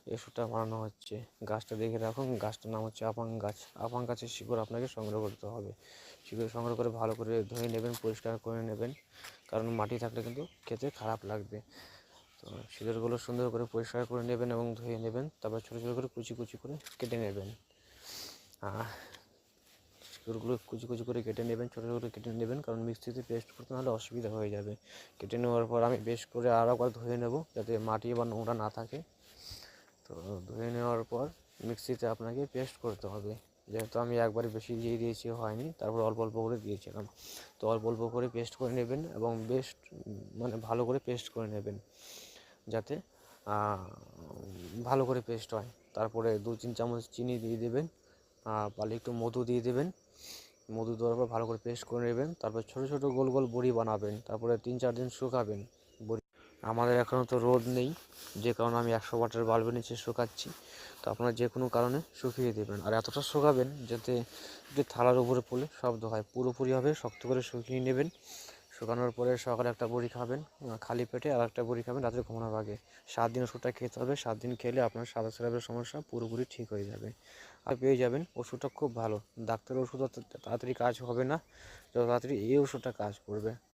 এই ওষুধটা বানানো হচ্ছে। গাছটা দেখে রাখুন, গাছটার নাম হচ্ছে আপাং গাছ। আপাং গাছের শিকড় আপনাকে সংগ্রহ করতে হবে। শিকড় সংগ্রহ করে ভালো করে ধুয়ে নেবেন, পরিষ্কার করে নেবেন, কারণ মাটি থাকলে কিন্তু খেতে খারাপ লাগবে। তো শিকড়গুলো সুন্দর করে পরিষ্কার করে নেবেন এবং ধুয়ে নেবেন। তারপর ছোটো ছোটো করে কুচি কুচি করে কেটে নেবেন। শিকড়গুলো কুচি কুচি করে কেটে নেবেন, ছোটো ছোটো করে কেটে নেবেন, কারণ মিক্সিতে পেস্ট করতে নাহলে অসুবিধা হয়ে যাবে। কেটে নেওয়ার পর আমি বেশ করে আরও একবার ধুয়ে নেব, যাতে মাটি বা নোংরা না থাকে। তো ধুয়ে নেওয়ার পর মিক্সিতে আপনাকে পেস্ট করতে হবে। যেহেতু আমি একবারে বেশি দিয়ে দিয়েছি, হয়নি, তারপর অল্প অল্প করে দিয়েছিলাম। তো অল্প অল্প করে পেস্ট করে নেবেন এবং মানে ভালো করে পেস্ট করে নেবেন, যাতে ভালো করে পেস্ট হয়। তারপরে 2-3 চামচ চিনি দিয়ে দেবেন, পারলে একটু মধু দিয়ে দেবেন। মধু দেওয়ার পর ভালো করে পেস্ট করে নেবেন। তারপর ছোটো ছোটো গোল গোল বড়ি বানাবেন। তারপরে 3-4 দিন শুকাবেন বড়ি। আমাদের এখনও তো রোদ নেই, যে কারণে আমি 100 ওয়াটের বাল্বের নিচে শুকাচ্ছি। তো আপনারা যে কোনো কারণে শুকিয়ে দেবেন, আর এতটা শুকাবেন যাতে একটু থালার উপরে পড়লে শব্দ হয়। পুরোপুরিভাবে শক্ত করে শুকিয়ে নেবেন। শুকানোর পরে সকালে একটা বড়ি খাবেন খালি পেটে, আর একটা বড়ি খাবেন রাত্রে ঘুমানোর আগে। 7 দিন ওষুধটা খেতে হবে। 7 দিন খেলে আপনার সাদা স্রাবের সমস্যা পুরোপুরি ঠিক হয়ে যাবে। আর পেয়ে যাবেন ওষুধটা খুব ভালো। ডাক্তারের ওষুধ অত তাড়াতাড়ি কাজ হবে না, যত তাড়াতাড়ি এই ওষুধটা কাজ করবে।